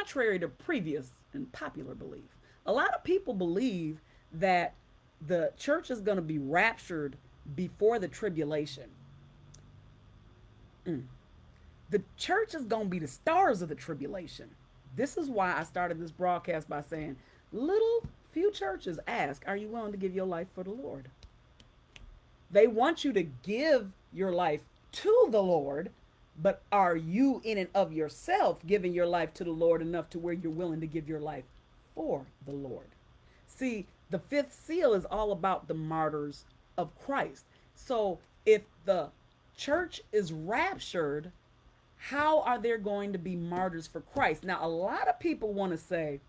contrary to previous and popular belief. A lot of people believe that the church is going to be raptured before the tribulation. The church is going to be the stars of the tribulation. This is why I started this broadcast by saying, little few churches ask, are you willing to give your life for the Lord? They want you to give your life to the Lord, but are you in and of yourself giving your life to the Lord enough to where you're willing to give your life for the Lord? See, the fifth seal is all about the martyrs of Christ. So if the church is raptured, how are there going to be martyrs for Christ? Now, a lot of people want to say,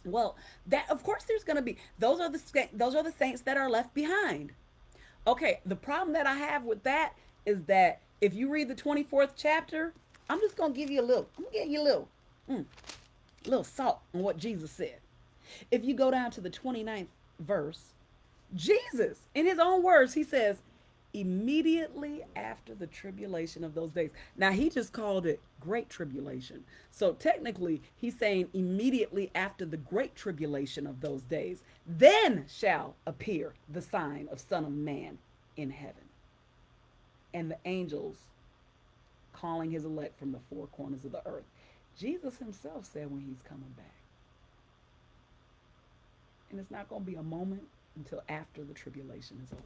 well, that of course there's going to be those are the saints that are left behind. Okay, the problem that I have with that is that if you read the 24th chapter, I'm just going to give you a little salt on what Jesus said. If you go down to the 29th verse, Jesus, in his own words, he says, immediately after the tribulation of those days. Now, he just called it great tribulation. So technically, he's saying immediately after the great tribulation of those days, then shall appear the sign of Son of Man in heaven. And the angels calling his elect from the four corners of the earth. Jesus himself said when he's coming back. And it's not going to be a moment until after the tribulation is over.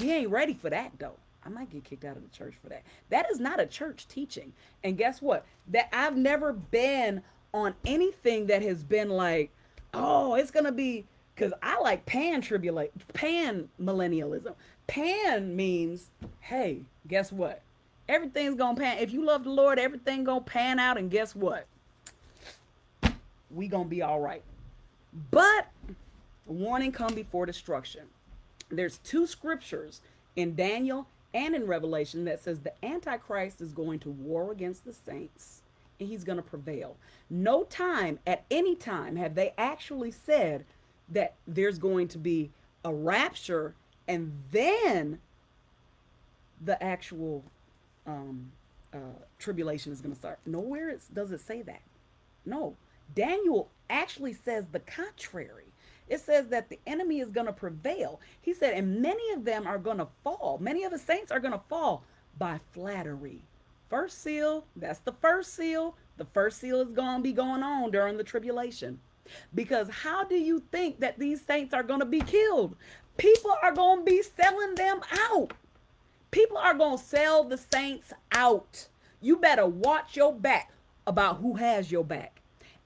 We ain't ready for that, though. I might get kicked out of the church for that. That is not a church teaching. And guess what? That I've never been on anything that has been like, oh, it's going to be, because I like pan millennialism. Pan means, hey, guess what? Everything's going to pan. If you love the Lord, everything going to pan out. And guess what? We going to be all right. But warning come before destruction. There's two scriptures in Daniel and in Revelation that says the Antichrist is going to war against the saints and he's going to prevail. No time, at any time, have they actually said that there's going to be a rapture and then the actual tribulation is going to start. Nowhere does it say that. No. Daniel actually says the contrary. It says that the enemy is going to prevail. He said, and many of them are going to fall. Many of the saints are going to fall by flattery. First seal, that's the first seal. The first seal is going to be going on during the tribulation. Because how do you think that these saints are going to be killed? People are going to be selling them out. People are going to sell the saints out. You better watch your back about who has your back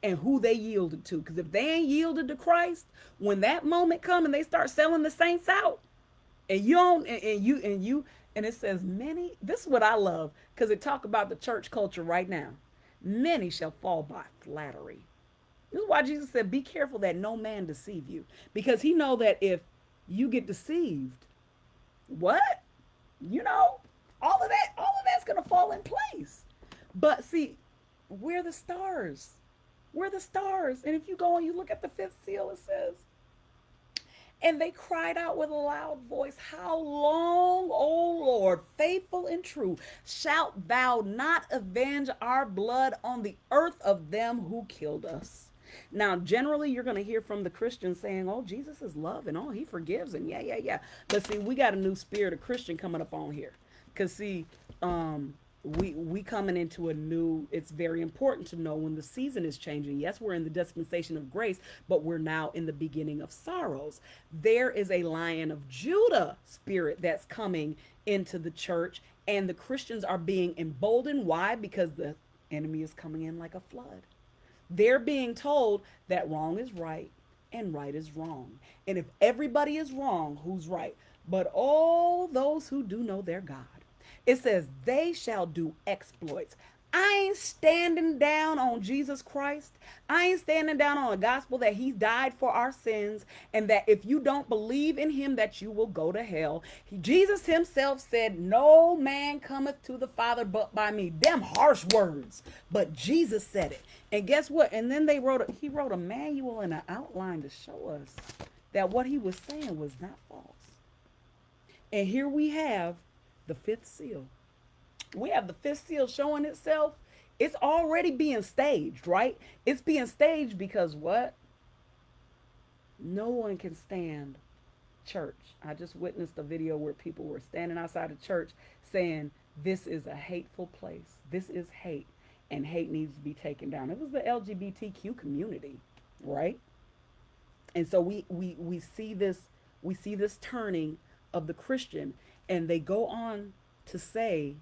and who they yielded to. Because if they ain't yielded to Christ, when that moment comes and they start selling the saints out, and you don't, and it says many, this is what I love, because it talk about the church culture right now. Many shall fall by flattery. This is why Jesus said, be careful that no man deceive you. Because he know that if you get deceived, what? You know, all of that's going to fall in place. But see, we're the stars. We're the stars. And if you go and you look at the fifth seal, it says, and they cried out with a loud voice, how long, O Lord, faithful and true, shalt thou not avenge our blood on the earth of them who killed us? Now, generally, you're going to hear from the Christians saying, oh, Jesus is love and oh, he forgives. And yeah. But see, we got a new spirit of Christian coming up on here. Because see, we coming into a new, it's very important to know when the season is changing. Yes, we're in the dispensation of grace, but we're now in the beginning of sorrows. There is a Lion of Judah spirit that's coming into the church, and the Christians are being emboldened. Why? Because the enemy is coming in like a flood. They're being told that wrong is right and right is wrong. And if everybody is wrong, who's right? But all those who do know their God. It says, they shall do exploits. I ain't standing down on Jesus Christ. I ain't standing down on a gospel that he died for our sins and that if you don't believe in him that you will go to hell. Jesus himself said, no man cometh to the Father but by me. Them harsh words, but Jesus said it. And guess what? And then he wrote a manual and an outline to show us that what he was saying was not false. And here we have the fifth seal. We have the fifth seal showing itself It's already being staged, right? It's being staged because what? No one can stand church. I just witnessed a video where people were standing outside of church saying, this is a hateful place. This is hate, and hate needs to be taken down. It was the LGBTQ community, right? And so we see this turning of the Christian, and they go on to say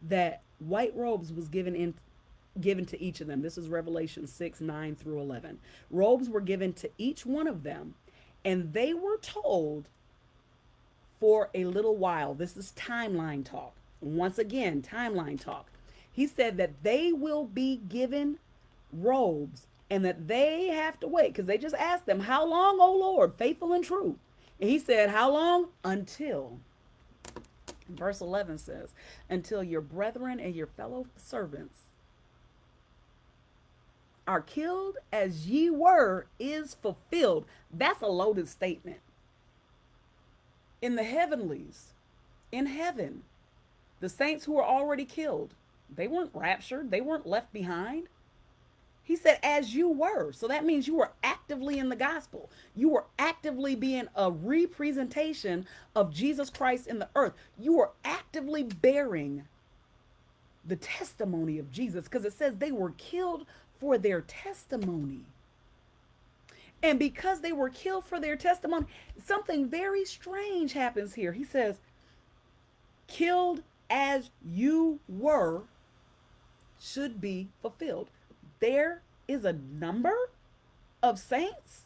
that white robes was given to each of them. This is Revelation 6:9-11. Robes were given to each one of them, and they were told for a little while. This is timeline talk. Once again, timeline talk. He said that they will be given robes and that they have to wait, because they just asked them, how long, O Lord, faithful and true? And he said, how long? Until. Verse 11 says, until your brethren and your fellow servants are killed as ye were is fulfilled. That's a loaded statement. In the heavenlies, in heaven, the saints who were already killed, they weren't raptured. They weren't left behind. He said, as you were. So that means you were actively in the gospel. You were actively being a representation of Jesus Christ in the earth. You were actively bearing the testimony of Jesus, because it says they were killed for their testimony. And because they were killed for their testimony, something very strange happens here. He says, killed as you were should be fulfilled. There is a number of saints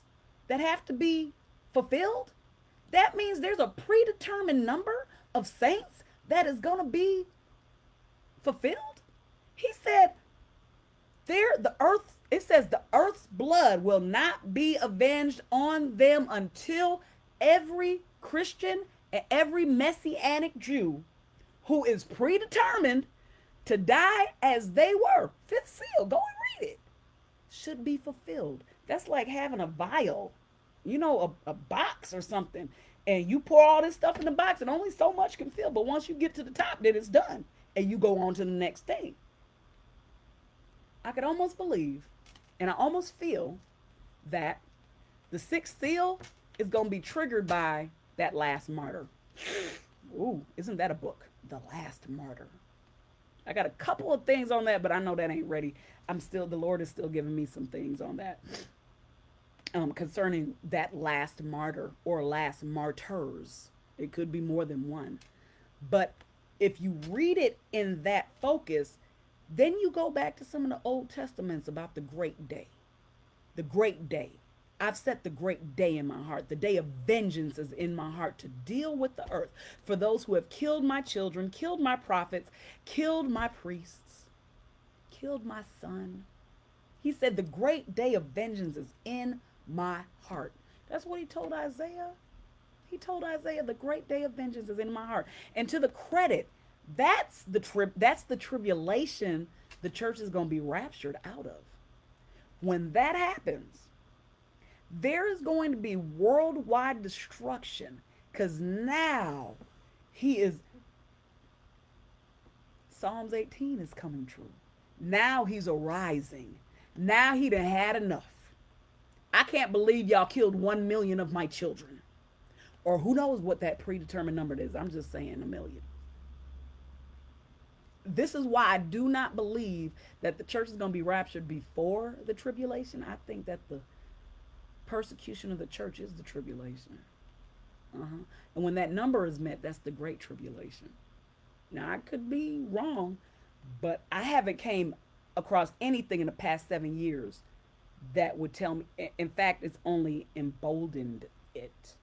that have to be fulfilled. That means there's a predetermined number of saints that is going to be fulfilled. He said, it says the earth's blood will not be avenged on them until every Christian and every Messianic Jew who is predetermined to die as they were, fifth seal, go and read it, should be fulfilled. That's like having a vial, a box or something, and you pour all this stuff in the box and only so much can fill. But once you get to the top, then it's done, and you go on to the next thing. I could almost believe, and I almost feel that the sixth seal is going to be triggered by that last martyr. Ooh, isn't that a book? The Last Martyr. I got a couple of things on that, but I know that ain't ready. The Lord is still giving me some things on that concerning that last martyr or last martyrs. It could be more than one. But if you read it in that focus, then you go back to some of the Old Testaments about the great day. The great day. I've set the great day in my heart. The day of vengeance is in my heart to deal with the earth for those who have killed my children, killed my prophets, killed my priests, killed my son. He said the great day of vengeance is in my heart. That's what he told Isaiah. He told Isaiah the great day of vengeance is in my heart. And to the credit, that's the tribulation the church is going to be raptured out of. When that happens, there is going to be worldwide destruction, because now Psalms 18 is coming true. Now he's arising. Now he done had enough. I can't believe y'all killed 1 million of my children. Or who knows what that predetermined number is. I'm just saying 1 million. This is why I do not believe that the church is going to be raptured before the tribulation. I think that the persecution of the church is the tribulation. And when that number is met, that's the great tribulation. Now, I could be wrong, but I haven't came across anything in the past 7 years that would tell me. In fact, it's only emboldened it.